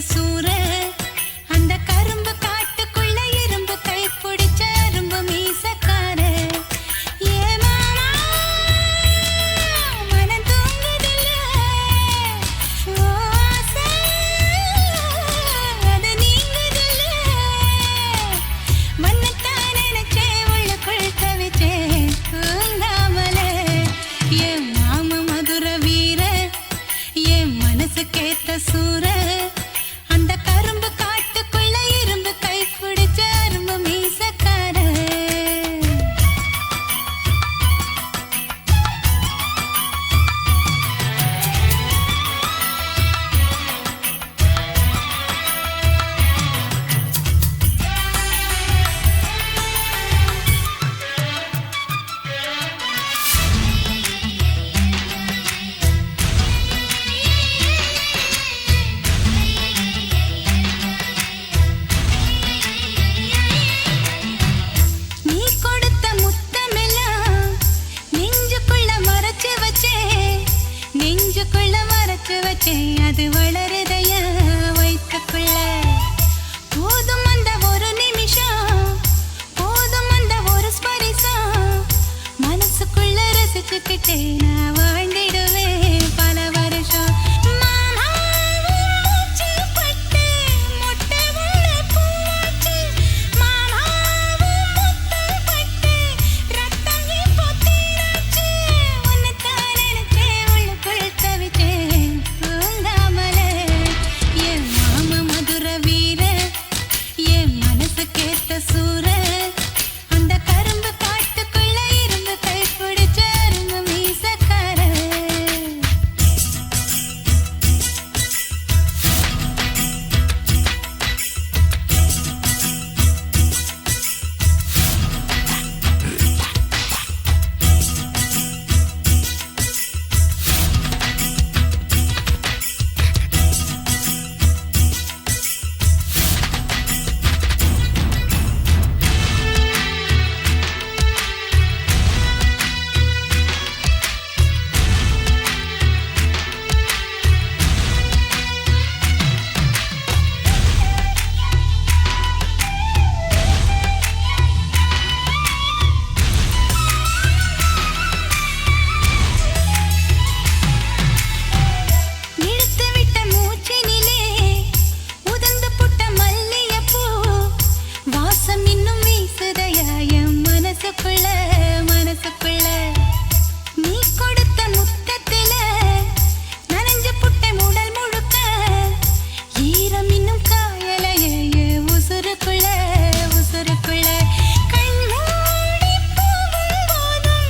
சூர அந்த கரும்பு காட்டுக்குள்ள இரும்பு கை பிடிச்ச அரும்பு மீசக்கார ஏ மாமா மனம் தூங்குதில்ல ஓ ஆசை அது நீங்குதில்ல மன்னத்தான் நினைச்சேன் உள்ளுக்குள் தவிச்சேன் தூங்காமலே ஏ மாமா மதுர வீர என் மனசு கேட்ட சூர அந்த கரும்பு காட்டுக்குள்ள இரும்பு கை பிடிச்ச அரும்பு மீசக்கார நீ கொடுத்த முத்தமெல்லாம் நெஞ்சுக்குள்ள மறைச்சு வச்சேன் நெஞ்சுக்குள்ள மறைச்சு வச்சேன் அது வளருதைய வயிற்றுக்குள்ள போதும் அந்த ஒரு நிமிஷம் போதும் அந்த ஒரு ஸ்பரிசம் மனசுக்குள்ள ரசிச்சுக்கிட்டே நான் வாழ்ந்திடுவேன் பல வருஷம் மாமா மூச்சு பட்டு முட்டை உள்ள பூச்சு மாமா முத்தம் பட்டு ரத்தம் இப்போ தீராச்சு உன்னைத்தான் நினைச்சேன் உள்ளுக்குள் தவிச்சேன் தூங்காமலே என் மாமா மதுர வீர என் மனசு கேட்ட சூர அந்த கரும்பு காட்டுக்குள்ள இரும்பு கை பிடிச்ச அரும்பு மீசக்கார இழுத்து விட்ட மூச்சினிலே உதிர்ந்து புட்ட மல்லிகைப்பூ வாசம் இன்னும் வீசுதையா என் மனசுக்குள்ள மனசுக்குள்ள நீ கொடுத்த முத்தத்தில நனைஞ்சு புட்டை உடல் முழுக்க ஈரம் இன்னும் காயலையே என் உசுருக்குள்ள உசுருக்குள்ள கண் மூடி போகும் போதும்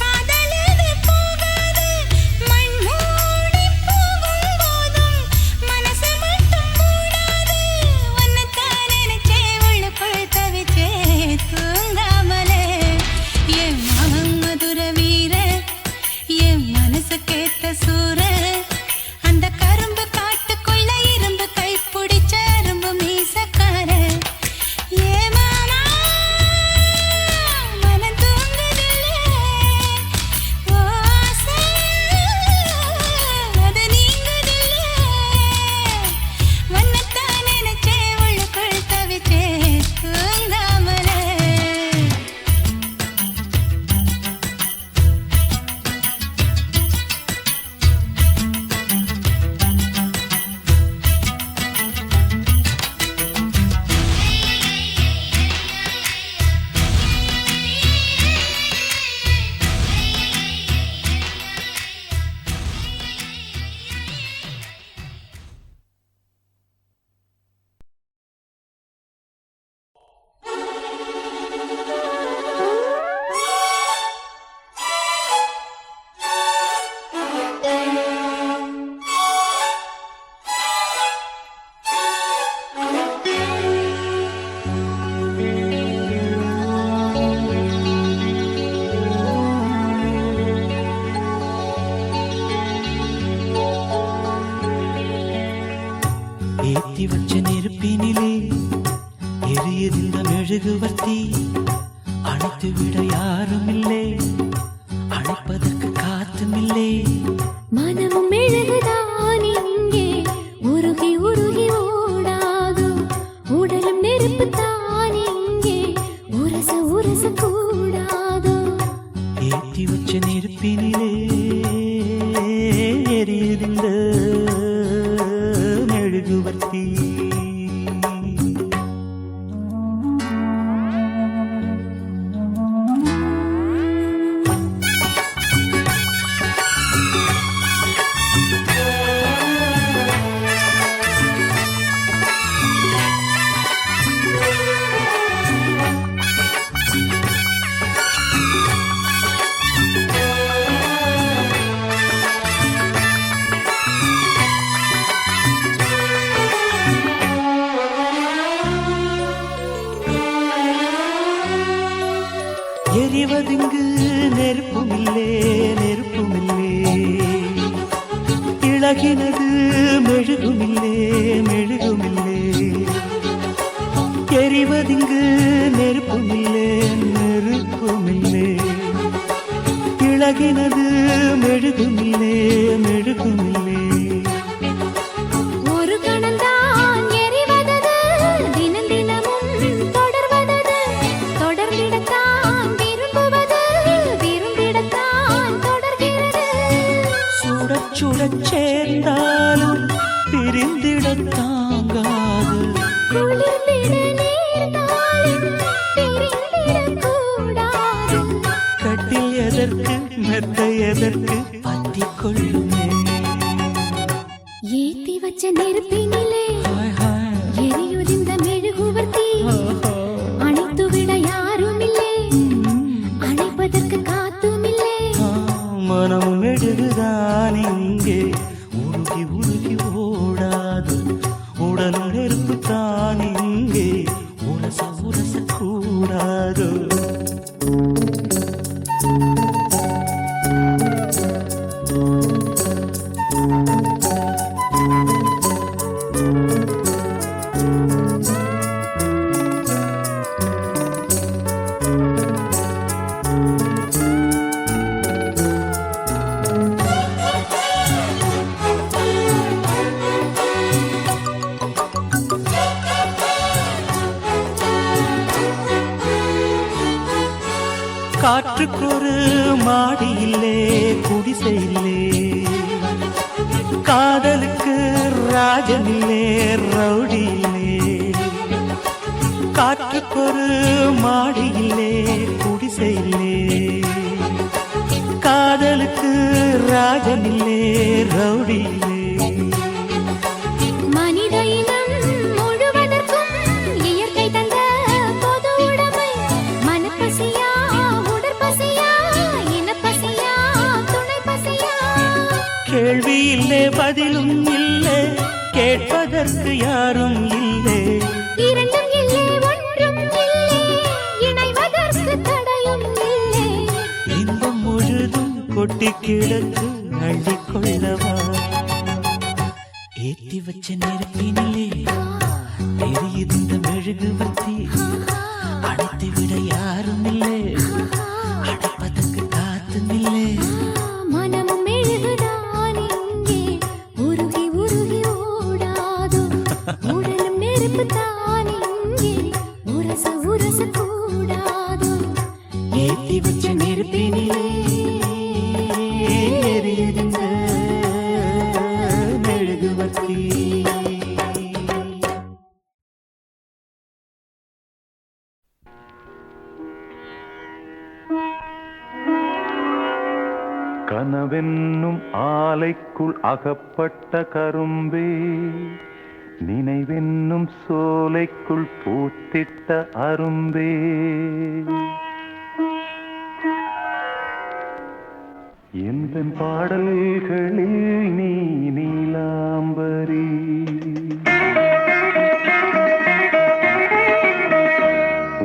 காதலது போகாது மண் மூடி போகும் போதும் மனசு மட்டும் மூடாது உன்னைத்தான் நினைச்சேன் உள்ளுக்குள் தவிச்சேன் தூங்காமலே என் மகன் மதுர வீர என் மனசு கேட்ட சூர அந்த கரும்பு காட்டுக்குள்ள இரும்பு கை பிடிச்ச அரும்பு மீசக்கார ஏ மாமா மனம் தூங்குதில்ல ஓ ஆசை அது நீங்குதில்ல உன்னைத்தான் நினைச்சேன் உள்ளுக்குள் தவிச்சேன் தூங்காமலே ஏத்தி வச்ச நெருப்பினிலே எரியுதிந்த மெழுகுவர்த்தி அணைத்து விட யாருமில்லை, அணைப்பதற்கு காத்துமில்லை. மனமும் மெழுகுதான் இங்கே உருகி உருகி இழகினது மெழுகுமில்லே மெழுகுமில்லே எரிவதிங்கு நெருப்புமில்லே நெருப்புமில்லே இழகினது மெழுகுமில்லே மெழுகுமில்லே ஒரு கணந்தான் எரிவதது தினம் தினமும் தொடர்வதது தொடர்ந்திடத்தான் விரும்புவது விரும்பிடத்தான் தொடர்கிறது சுடச் சுடச் சேர்ந்தாலும் பிரிந்திடத் தாங்காது குளிர்ந்திட நேர்ந்தாலும் பிரிந்திடக்கூடாது கட்டில் எதற்கு மெத்தை எதற்கு பத்திக் கொள்ளுமே ஏத்தி வச்ச நெருப்பினிலே ஹாய் ஹாய் எரியுதிர்ந்த மெழுகுவர்த்தி ஓஹோ. அணைத்துவிட யாருமில்லை அணைப்பதற்கு காத்துமில்லை மனம் மெழுகுதான் இங்கே உருகி உருகி ஓடாது உடலும் நெருப்பு தான் இங்கே உரச உரச கூடாது காற்றுக்கொரு மாடி இல்லே குடிசை இல்லே காதலுக்கு ராஜனில்லே ரவுடி இல்லே காற்றுக்கொரு மாடி இல்லே குடிசை இல்லே காதலுக்கு ராஜனில்லே ரவுடி இல்லே மனித இனம் முழுவதற்கும் இயற்கை தந்த பொது உடைமை மனப்பசியா உடற்பசியா இனப்பசியா துணை பசியா கேள்வி இல்லே பதிலும் இல்லை கேட்பதற்கு யாரும் இல்லை இரண்டும் இல்லை ஒன்றும் இல்லை இணைவதற்கு தடையும் இல்லை இன்பம் முழுதும் கொட்டி கிடக்கு அள்ளிக்கொள்ளவா ஏத்தி வச்ச நெருப்பினிலே எரியுது இந்த மெழுகுவர்த்தி அணைத்து விட யாரும் இல்லை அடைப்பதற்கு காத்தும் இல்லை மனமும் மெழுகுதான் இங்கே உருகி உருகி ஓடாதோ உடலும் நெருப்பு தான் இங்கே உரச உரச கூடாதோ ஏத்தி வச்ச நெருப்பினிலே எரியுது இந்த மெழுகுவர்த்தி கனவென்னும் ஆலைக்குள் அகப்பட்ட கரும்பே நினைவென்னும் சோலைக்குள் பூத்திட்ட அரும்பே எந்தன் பாடல்களில் நீ நீலாம்பரி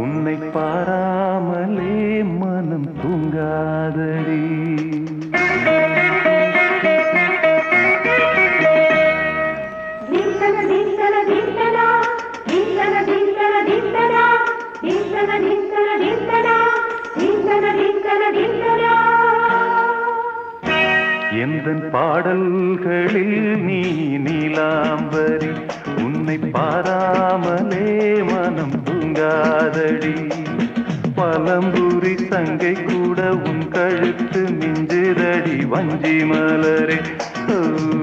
உன்னை பாராமலே மனம் தூங்காதடி எந்தன் பாடல்களில் நீ நீலாம்பரி உன்னை பாராமலே மனம் தூங்காதடி பழம்புரி தங்கை கூட உன் கழுத்து மிஞ்சுதடி வஞ்சி மலரே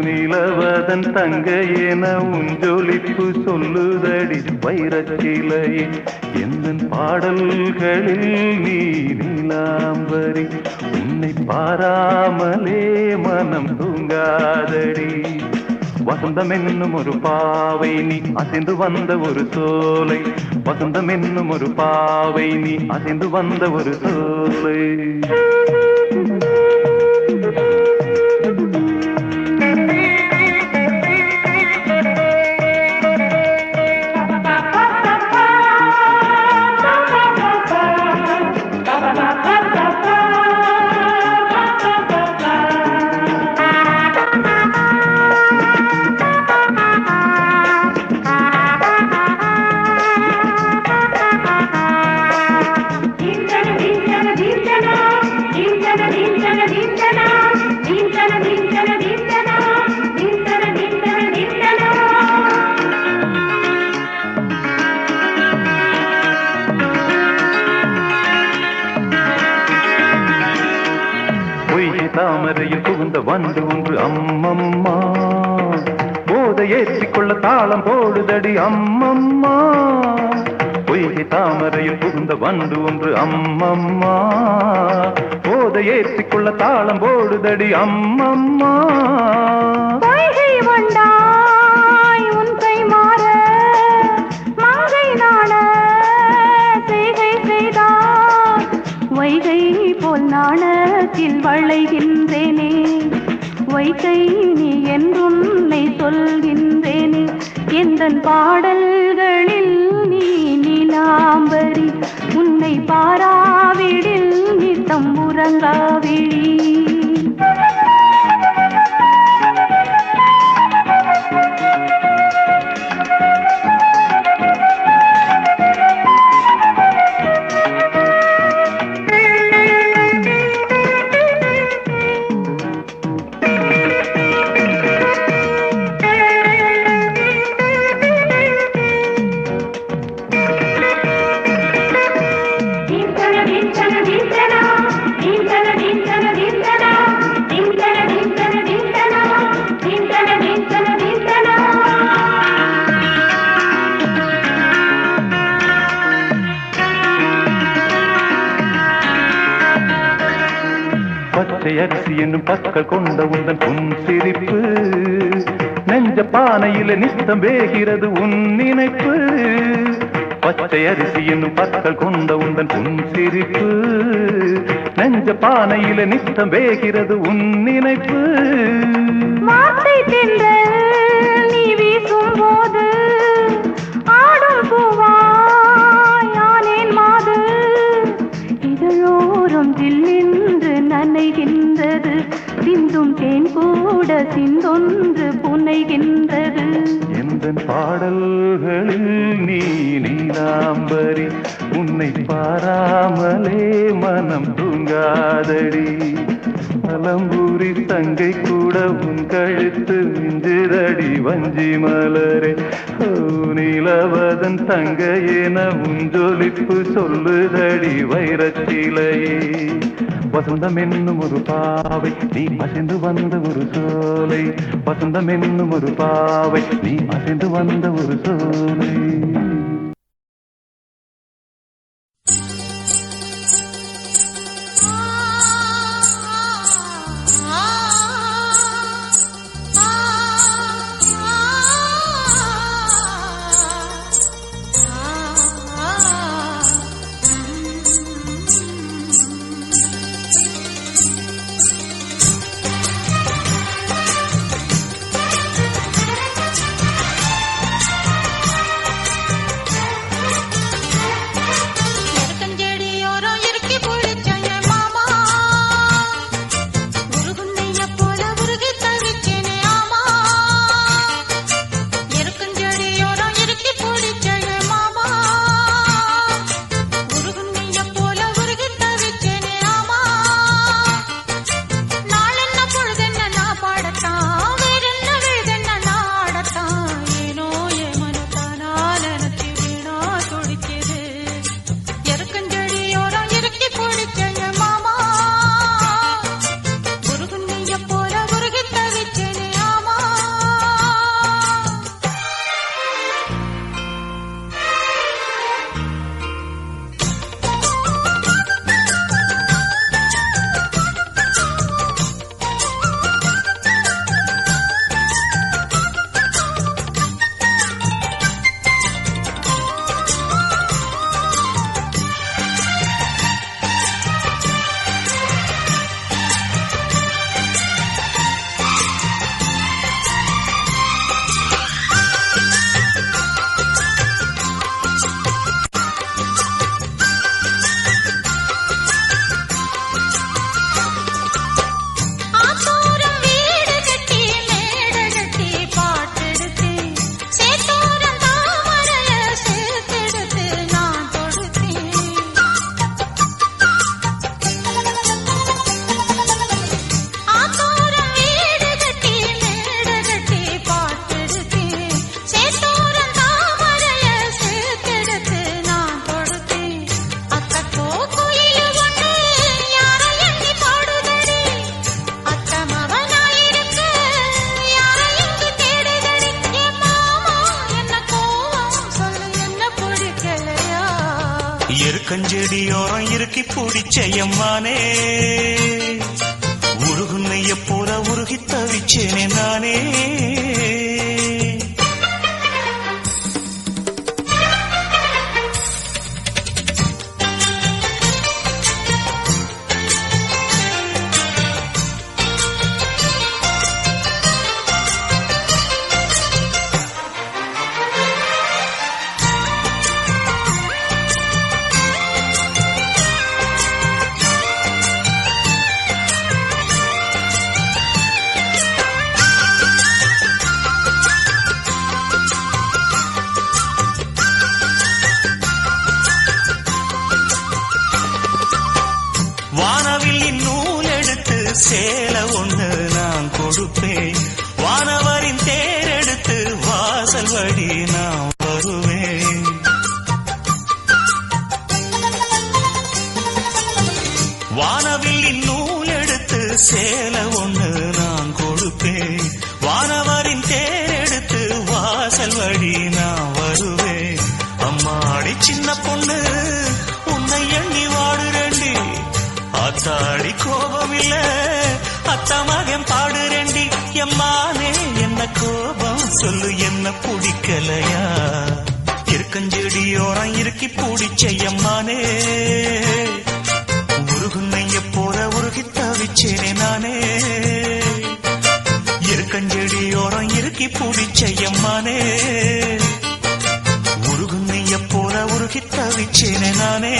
நிலவதன் தங்கை என உன் ஜொலிப்பு சொல்லுதடி வைரச்சிலையே எந்தன் பாடல்களில் நீ நீலாம்பரி உன்னை பாராமலே மனம் தூங்காதடி வசந்தம் என்னும் ஒரு பாவை நீ அசைந்து வந்த ஒரு சோலை வசந்தம் என்னும் ஒரு பாவை நீ அசைந்து வந்த ஒரு சோலை வண்டு ஒன்று அம்மம்மா போதை ஏற்றிக்கொள்ள தாளம் போடுதடி அம்மம்மா பொய்கை தாமரையில் புகுந்த வண்டு ஒன்று அம்மம்மா போதை ஏற்றிக்கொள்ள தாளம் போடுதடி அம்மம்மா பொய்கை வண்டாய் உன் கை மாற மங்கை நாண செய்கை செய்தார் வைகை போல் நாணத்தில் வளைகின்றேனே வைகை நீ என்றுன்னை சொல்கின்றேனே எந்தன் பாடல்களில் நீ நீலாம்பரி உன்னை பாராவிடில் நித்தம் உறங்காவிழி பச்சை அரிசி என்னும் பற்கள் கொண்ட உந்தன் உன் சிரிப்பு நெஞ்ச பானையில நித்தம் வேகிறது உன் நினைப்பு பச்சை அரிசி என்னும் பற்கள் கொண்ட உந்தன் உன் சிரிப்பு நெஞ்ச பானையில நித்தம் வேகிறது உன் நினைப்பு வார்த்தை தென்றல் நீ வீசும் போது ஆடும் பூவாய் ஆனேன் மாது இதழோரம் தில்லென்று நனைகின்றது சிந்தும் தேன் கூட சிந்தொன்று புனைகின்றது எந்தன் பாடல்களில் நீ நீலாம்பரி உன்னை பாராமலே மனம் தூங்காதடி அலம்பூரி தங்கை கூட உன் கழுத்து மிஞ்சுதடி வஞ்சி மலரே நீலவதன் தங்கையென உன் ஜொலிப்பு சொல்லுதடி வைரச்சிலையே வசந்தம் என்னும் ஒரு பாவை நீ மசிந்து வந்த ஒரு சோலை வசந்தம் என்னும் ஒரு பாவை நீ மசிந்து வந்த ஒரு சோலை இருக்கஞ்செடியோரம் இருக்கி பிடிச்சையம்மானே உருகுன்னைய போல உருகி தவிச்சேனே நானே வானவில் நூல் எடுத்து சேல ஒண்ணு நான் கொடுப்பேன் வானவரின் தேரெடுத்து வாசல் வழி நான் வருவேன் வானவில் நூல் எடுத்து சேல ஒண்ணு நான் கொடுப்பேன் வானவரின் தேரெடுத்து வாசல் வழி நான் வருவேன் அம்மாடி சின்ன பொண்ணு உன்னை எண்ணி வாடுறேண்டி அத்தாடி கோபம் இல்ல அத்தா மகன் பாடுறேண்டி எம்மானே என்ன கோபம் சொல்லு என்ன பிடிக்கலையா இருக்கஞ்செடியோரம் இருக்கி பிடிச்ச எம்மானே உருகுன்னைய போல உருகி தவிச்சேனே நானே இருக்கஞ்செடியோரம் இருக்கி பிடிச்ச எம்மானே உருகுன்னைய போல உருகி தவிச்சேனே நானே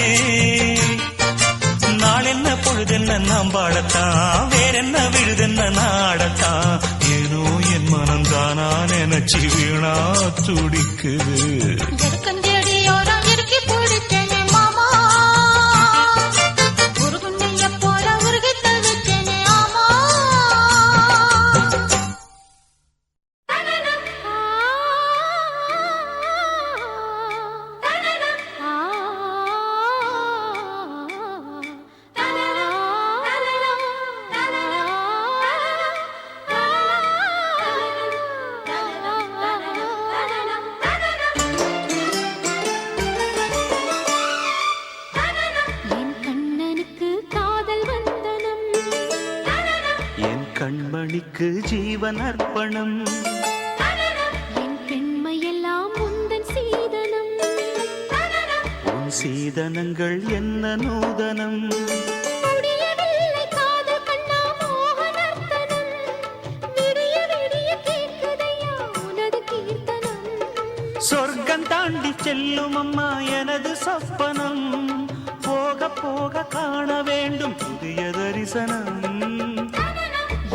நாளென்ன பொழுதென்ன நாம் பாடத்தான் வேறென்ன விழுதென்ன நாடத்தான் ஏனோ என் மனம் தானா நினைச்சு வீணா துடிக்குது இருக்கஞ்செடியோரம் இருக்கி பிடிச்சேனே மாமா உருகுன்னைய போல உருகி தவிச்சேனே ஆமா என் கண்மணிக்கு ஜீவன் அர்ப்பணம் என் பெண்மையெல்லாம் உந்தன் சீதனம் உன் சீதனங்கள் என்ன நூதனம் முடியவில்லை காதல் கண்ணா மோகனர்த்தனம் விடிய விடிய கேட்குதையா உனது கீர்த்தனம் சொர்க்கம் தாண்டி செல்லும் அம்மா எனது சொப்பனம் போக போக காண வேண்டும் புதிய தரிசனம்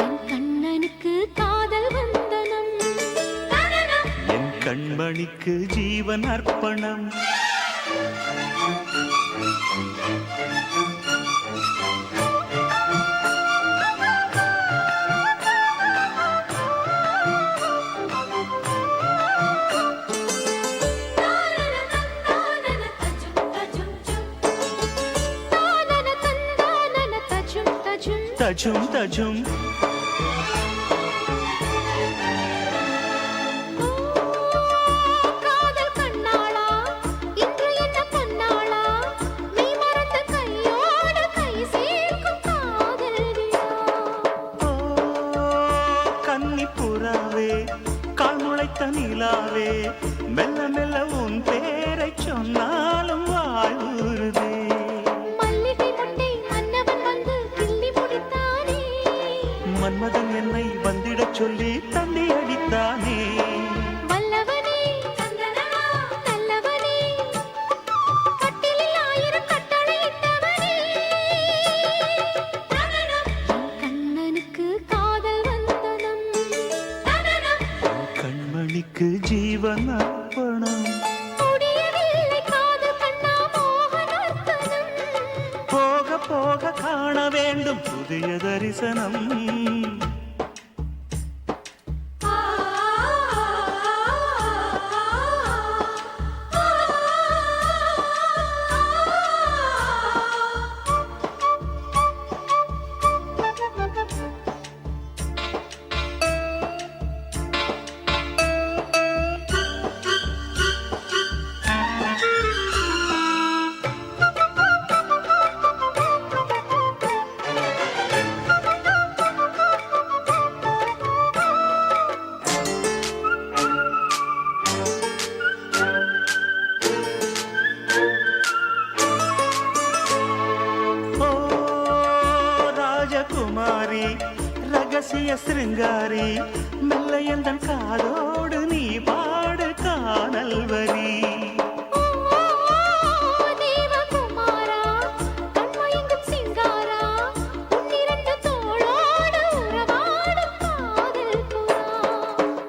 என் கண்ணனுக்கு காதல் வந்தனம் என் கண்மணிக்கு ஜீவன் அர்ப்பணம் தஜும் தஜும் காதல் கண்ணாளா இன்று என்ன பொன்னாளா மெய் மறந்த கையோடு கை சேர்க்கும் காதல் விழா ஓ கன்னி புறாவே கால் முளைத்த நிலாவே மெல்ல மெல்ல உன் பேரை சொன்னாலும் வாழ்வுறுதே மல்லிகை முட்டை மன்னவன் வந்து கிள்ளி முடித்தானே மன்மதன் என்னை வந்திடச் சொல்லி தள்ளி அடித்தானே வல்லவனே நல்லவனே கட்டிலில் 1000 கட்டளையிட்டவனே என் கண்ணனுக்கு காதல் வந்தனம் என் கண்மணிக்கு ஜீவன் அர்ப்பணம் முடியவில்லை காதல் கண்ணா மோகனர்த்தனம் போக போக காண வேண்டும் புதிய தரிசனம் எந்தன் காதோடு நீ பாடு காணல் வரி. தேவகுமாரா கண்மயங்கும் சிங்காரா உன்னிரண்டு தோளோடு உறவாடும் காதல் புறா.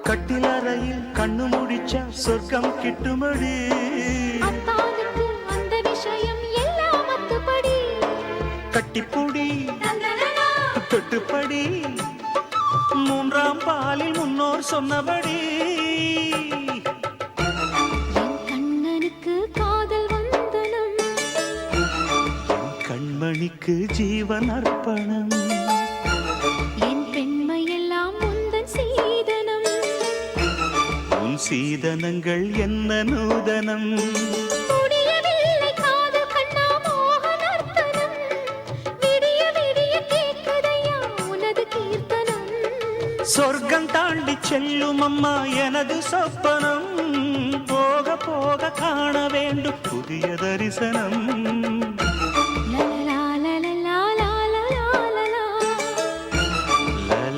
கட்டிலறையில் கண்ணு முடிச்சா சொர்க்கம் கிட்டுமடி. அத்தானுக்கு அந்த விஷயம் எல்லாம் அத்துப்படி. கட்டிப்புடி தொட்டுப்படி மூன்றாம் பாலில் முன்னோர் சொன்னபடி. என் கண்ணனுக்கு காதல் வந்தனம், என் கண்மணிக்கு ஜீவன் அர்ப்பணம். என் பெண்மையெல்லாம் முந்தன் சீதனம். உன் சீதனங்கள் என்ன நூதனம். முடியவில்லை காதல் கண்ணா மோகன் அர்ப்பணம். விடிய விடிய கேட்குதையா உனது கீர்த்தனம். சொர்க்கம் தாண்டி செல்லும் அம்மா எனது சொப்பனம். போக போக காண வேண்டும் புதிய தரிசனம். லலலா லலலா லலலா லலலா.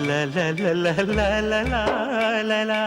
லலலலலலலலலா.